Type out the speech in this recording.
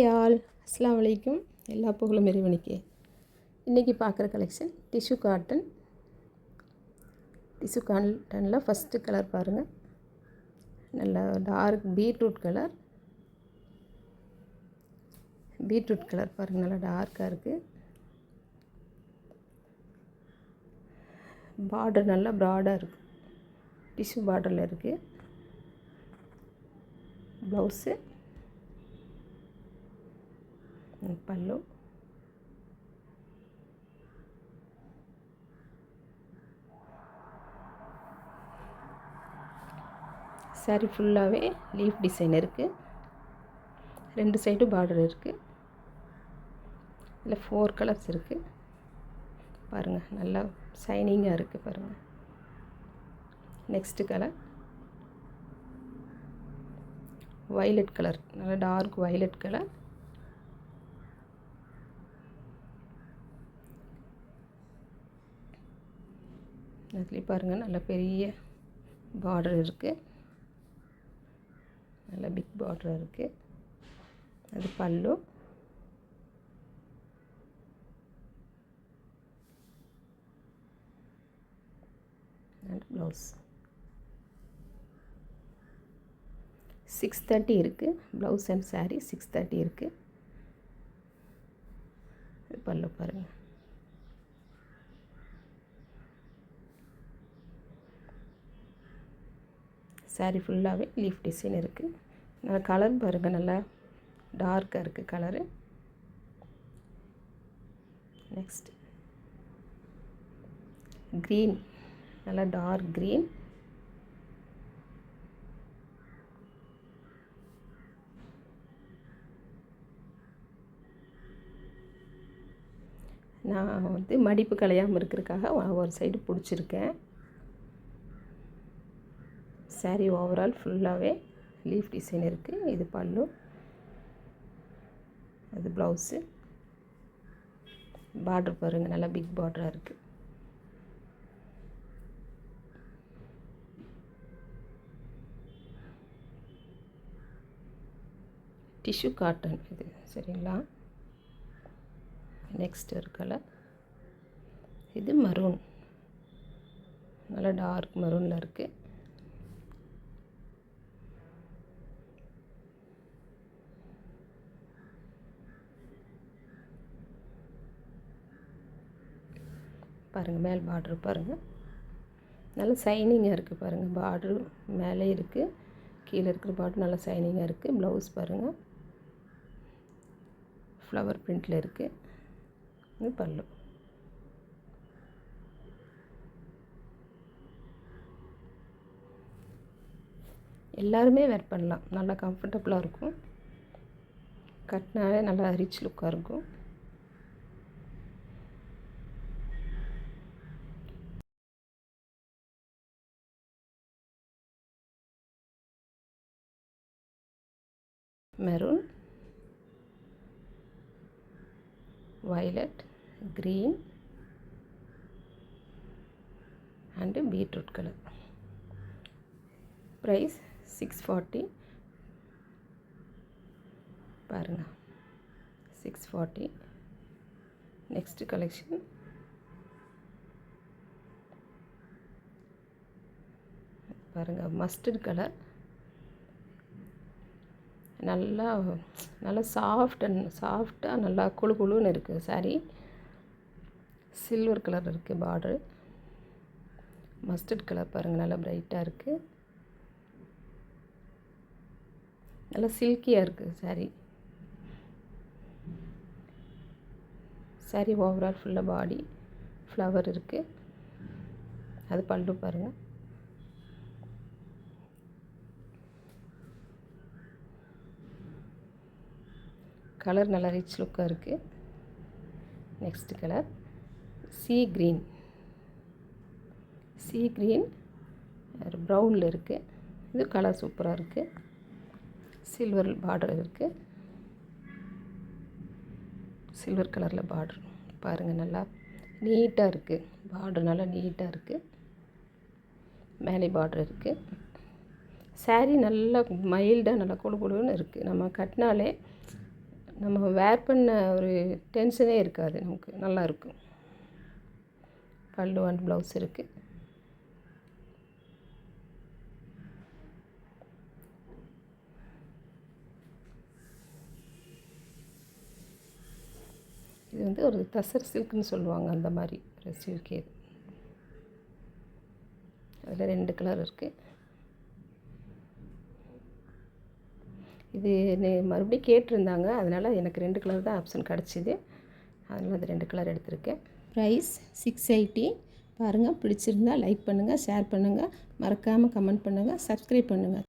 Hi all, அஸ்ஸலாமு அலைக்கும். எல்லா புகழும் இறைவனுக்கே. இன்றைக்கி பார்க்குற கலெக்ஷன் டிஷ்யூ காட்டனில் ஃபஸ்ட்டு கலர் பாருங்கள். நல்ல டார்க் பீட்ரூட் கலர் பாருங்கள், நல்லா டார்க்காக இருக்குது. பார்டர் நல்லா ப்ராடாக இருக்குது, டிஷ்யூ பார்டரில் இருக்குது. ப்ளவுஸு, பல்லு, சாரி ஃபுல்லாகவே லீஃப் டிசைன் இருக்குது. 2 சைடு பார்டர் இருக்குது. இதில் 4 கலர்ஸ் இருக்குது பாருங்கள், நல்லா ஷைனிங்காக இருக்குது பாருங்கள். நெக்ஸ்ட்டு கலர் வயலட் கலர், நல்லா டார்க் வயலட் கலர். அதுலேயும் பாருங்கள், நல்ல பெரிய பார்டர் இருக்குது, நல்ல பிக் பார்டர் இருக்குது. அது பல்லு, அண்ட் ப்ளவுஸ். 630 இருக்குது. ப்ளவுஸ் அண்ட் சாரீ 630 இருக்குது. பல்லு பாருங்கள். சாரீ ஃபுல்லாகவே லீஃப் டிசைன் இருக்குது. நல்லா கலர் பாருங்கள், நல்லா டார்க்காக இருக்குது கலரு. நெக்ஸ்ட் க்ரீன், நல்லா டார்க் க்ரீன். நான் மடிப்பு கலையாமல் இருக்கிறதுக்காக ஒரு சைடு பிடிச்சிருக்கேன். சாரீ ஓவரால் ஃபுல்லாகவே லீஃப் டிசைன் இருக்குது. இது பல்லு, அது ப்ளவுஸு. பார்டர் பாருங்கள், நல்லா பிக் பார்டராக இருக்குது. டிஷ்யூ காட்டன் இது, சரிங்களா? நெக்ஸ்ட் ஒரு கலர், இது மரூன், நல்லா டார்க் மரூனில் இருக்குது. பாருங்கள், மேல் பார்டர் பாருங்கள், நல்லா ஷைனிங்காக இருக்குது பாருங்கள். பார்டரு மேலே இருக்குது, கீழே இருக்கிற பார்டர் நல்லா ஷைனிங்காக இருக்குது. ப்ளவுஸ் பாருங்கள், ஃப்ளவர் பிரிண்டில் இருக்குது. இது பல்லு. எல்லாருமே வேர் பண்ணலாம், நல்லா கம்ஃபர்டபுளாக இருக்கும். கட்டினாலே நல்லா ரிச் லுக்காக இருக்கும். Maroon, violet, green and beetroot color. Price 640. பாருங்க, 640. நெக்ஸ்ட் கலெக்ஷன் பாருங்க, மஸ்டர்ட் கலர். நல்லா சாஃப்டாக நல்லா குழு குழுன்னு இருக்குது சாரீ. சில்வர் கலர் இருக்குது பார்டரு. மஸ்டர்ட் கலர் பாருங்கள், நல்லா பிரைட்டாக இருக்குது, நல்லா சில்கியாக இருக்குது சாரீ. சாரீ ஓவரால் ஃபுல்லாக பாடி ஃப்ளவர் இருக்குது. அது பல்லு பாருங்கள். கலர் நல்லா ரிச் லுக்காக இருக்குது. நெக்ஸ்ட் கலர் சீ க்ரீன் ப்ரௌனில் இருக்குது. இது கலர் சூப்பராக இருக்குது. சில்வர் பார்டர் இருக்குது, சில்வர் கலரில் பார்டர் பாருங்கள், நல்லா நீட்டாக இருக்குது. பார்டர் நல்லா நீட்டாக இருக்குது. மேலே பார்டர் இருக்குது. சாரீ நல்லா மைல்டாக நல்லா குழு குழுன்னு இருக்குது. நம்ம கட்டினாலே நம்ம வேர் பண்ண ஒரு டென்ஷனே இருக்காது, நமக்கு நல்லாயிருக்கும். பல்லு அண்ட் ப்ளவுஸ் இருக்குது. இது வந்து ஒரு தசர் சில்க்குன்னு சொல்லுவாங்க, அந்த மாதிரி ஒரு சில்க். இது அதில் 2 கலர் இருக்குது. இது மறுபடியும் கேட்டிருந்தாங்க, அதனால் எனக்கு 2 கலர் தான் ஆப்ஷன் கிடச்சிது. அதனால் அது 2 கலர் எடுத்திருக்கேன். ப்ரைஸ் 680. பாருங்கள், பிடிச்சிருந்தா லைக் பண்ணுங்கள், ஷேர் பண்ணுங்கள், மறக்காமல் கமெண்ட் பண்ணுங்கள், சப்ஸ்கிரைப் பண்ணுங்கள்.